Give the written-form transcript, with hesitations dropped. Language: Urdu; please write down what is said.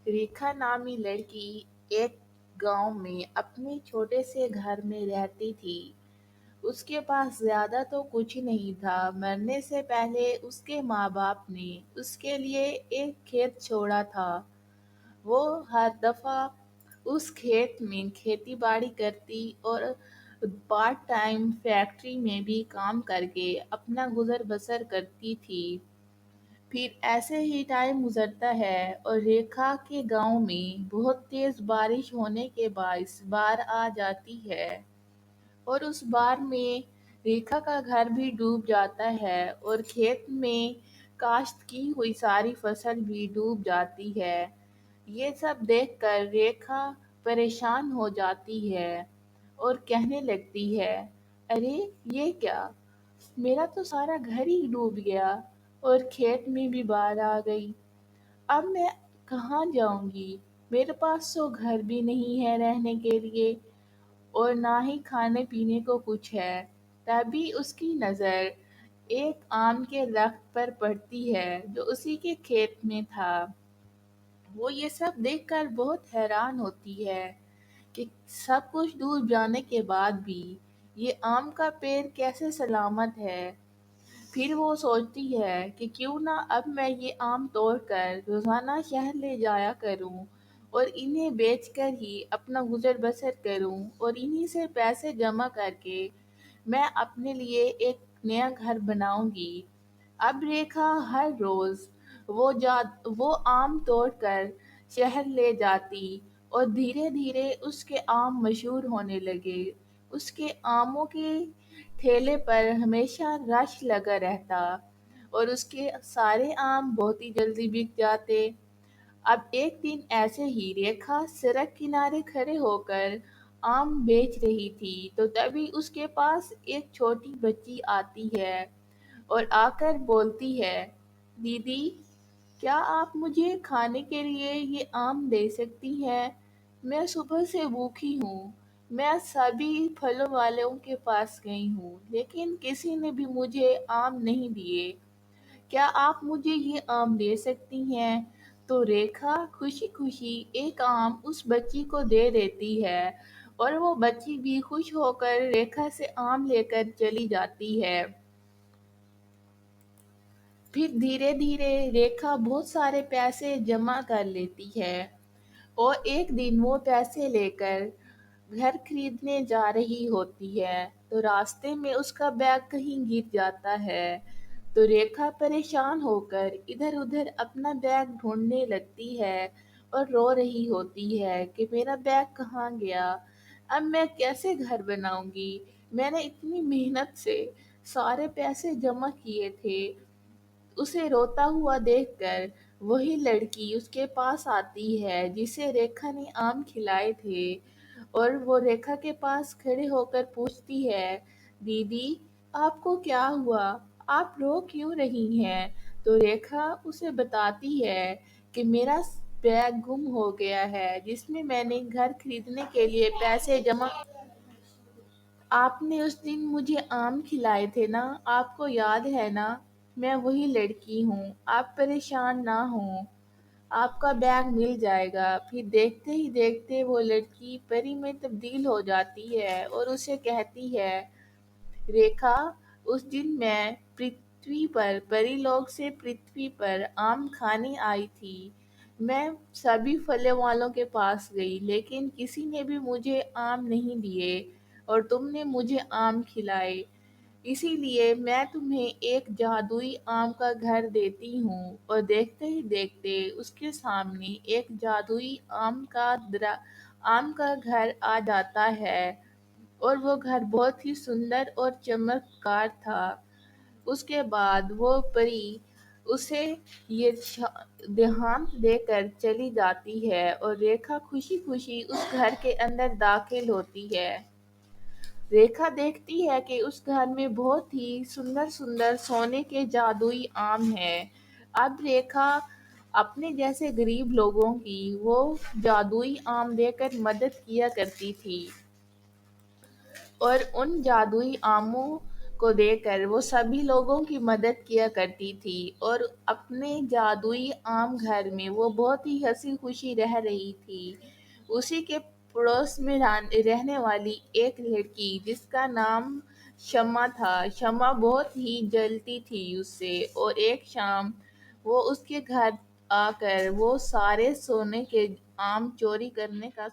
ریکھا نامی لڑکی ایک گاؤں میں اپنے چھوٹے سے گھر میں رہتی تھی۔ اس کے پاس زیادہ تو کچھ نہیں تھا۔ مرنے سے پہلے اس کے ماں باپ نے اس کے لیے ایک کھیت چھوڑا تھا۔ وہ ہر دفعہ اس کھیت میں کھیتی باڑی کرتی اور پارٹ ٹائم فیکٹری میں بھی کام کر کے اپنا گزر بسر کرتی تھی۔ پھر ایسے ہی ٹائم گزرتا ہے اور ریکھا کے گاؤں میں بہت تیز بارش ہونے کے باعث باڑھ آ جاتی ہے اور اس باڑھ میں ریکھا کا گھر بھی ڈوب جاتا ہے اور کھیت میں کاشت کی ہوئی ساری فصل بھی ڈوب جاتی ہے۔ یہ سب دیکھ کر ریکھا پریشان ہو جاتی ہے اور کہنے لگتی ہے، ارے یہ کیا! میرا تو سارا گھر ہی ڈوب گیا اور کھیت میں بھی باڑھ آ گئی۔ اب میں کہاں جاؤں گی؟ میرے پاس تو گھر بھی نہیں ہے رہنے کے لیے اور نہ ہی کھانے پینے کو کچھ ہے۔ تبھی اس کی نظر ایک آم کے درخت پر پڑتی ہے جو اسی کے کھیت میں تھا۔ وہ یہ سب دیکھ کر بہت حیران ہوتی ہے کہ سب کچھ ڈوب جانے کے بعد بھی یہ آم کا پیڑ کیسے سلامت ہے۔ پھر وہ سوچتی ہے کہ کیوں نہ اب میں یہ آم توڑ کر روزانہ شہر لے جایا کروں اور انہیں بیچ کر ہی اپنا گزر بسر کروں اور انہی سے پیسے جمع کر کے میں اپنے لیے ایک نیا گھر بناؤں گی۔ اب ریکھا ہر روز وہ آم توڑ کر شہر لے جاتی اور دھیرے دھیرے اس کے آم مشہور ہونے لگے۔ اس کے آموں کے ٹھیلے پر ہمیشہ رش لگا رہتا اور اس کے سارے آم بہت ہی جلدی بک جاتے۔ اب ایک دن ایسے ہی ریکھا سڑک کنارے کھڑے ہو کر آم بیچ رہی تھی تو تبھی اس کے پاس ایک چھوٹی بچی آتی ہے اور آ کر بولتی ہے، دیدی، کیا آپ مجھے کھانے کے لیے یہ آم دے سکتی ہیں؟ میں صبح سے بھوکی ہوں۔ میں سبھی پھلوں والوں کے پاس گئی ہوں لیکن کسی نے بھی مجھے آم نہیں دیے۔ کیا آپ مجھے یہ آم دے سکتی ہیں؟ تو ریکھا خوشی خوشی ایک آم اس بچی کو دے دیتی ہے اور وہ بچی بھی خوش ہو کر ریکھا سے آم لے کر چلی جاتی ہے۔ پھر دھیرے دھیرے ریکھا بہت سارے پیسے جمع کر لیتی ہے اور ایک دن وہ پیسے لے کر گھر خریدنے جا رہی ہوتی ہے تو راستے میں اس کا بیگ کہیں گر جاتا ہے۔ تو ریکھا پریشان ہو کر ادھر ادھر اپنا بیگ ڈھونڈنے لگتی ہے اور رو رہی ہوتی ہے کہ میرا بیگ کہاں گیا؟ اب میں کیسے گھر بناؤں گی؟ میں نے اتنی محنت سے سارے پیسے جمع کیے تھے۔ اسے روتا ہوا دیکھ کر وہی لڑکی اس کے پاس آتی ہے جسے ریکھا نے آم کھلائے تھے اور وہ ریکھا کے پاس کھڑے ہو کر پوچھتی ہے، دیدی، آپ کو کیا ہوا؟ آپ رو کیوں رہی ہیں؟ تو ریکھا اسے بتاتی ہے کہ میرا بیگ گم ہو گیا ہے جس میں نے گھر خریدنے کے لیے پیسے جمع۔ آپ نے اس دن مجھے آم کھلائے تھے نا، آپ کو یاد ہے نا؟ میں وہی لڑکی ہوں، آپ پریشان نہ ہوں، آپ کا بیگ مل جائے گا۔ پھر دیکھتے ہی دیکھتے وہ لڑکی پری میں تبدیل ہو جاتی ہے اور اسے کہتی ہے، ریکھا، اس دن میں پرتھوی پر پری لوک سے پرتھوی پر آم کھانے آئی تھی۔ میں سبھی پھلوں والوں کے پاس گئی لیکن کسی نے بھی مجھے آم نہیں دیے اور تم نے مجھے آم کھلائے۔ اسی لیے میں تمہیں ایک جادوئی آم کا گھر دیتی ہوں۔ اور دیکھتے ہی دیکھتے اس کے سامنے ایک جادوئی آم کا گھر آ جاتا ہے اور وہ گھر بہت ہی سندر اور چمکدار تھا۔ اس کے بعد وہ پری اسے یہ دیہانت دے کر چلی جاتی ہے اور ریکھا خوشی خوشی اس گھر کے اندر داخل ہوتی ہے۔ ریکھا دیکھتی ہے کہ اس گھر میں بہت ہی سندر سندر سونے کے جادوئی آم ہیں۔ اب ریکھا اپنے جیسے غریب لوگوں کی وہ جادوئی آم دے کر مدد کیا کرتی تھی اور ان جادوئی آموں کو دیکھ کر وہ سبھی لوگوں کی مدد کیا کرتی تھی اور اپنے جادوئی عام گھر میں وہ بہت ہی ہنسی خوشی رہ رہی تھی۔ اسی کے پڑوس میں رہنے والی ایک لڑکی جس کا نام شمع تھا، شمع بہت ہی جلتی تھی اس سے، اور ایک شام وہ اس کے گھر آ کر وہ سارے سونے کے عام چوری کرنے کا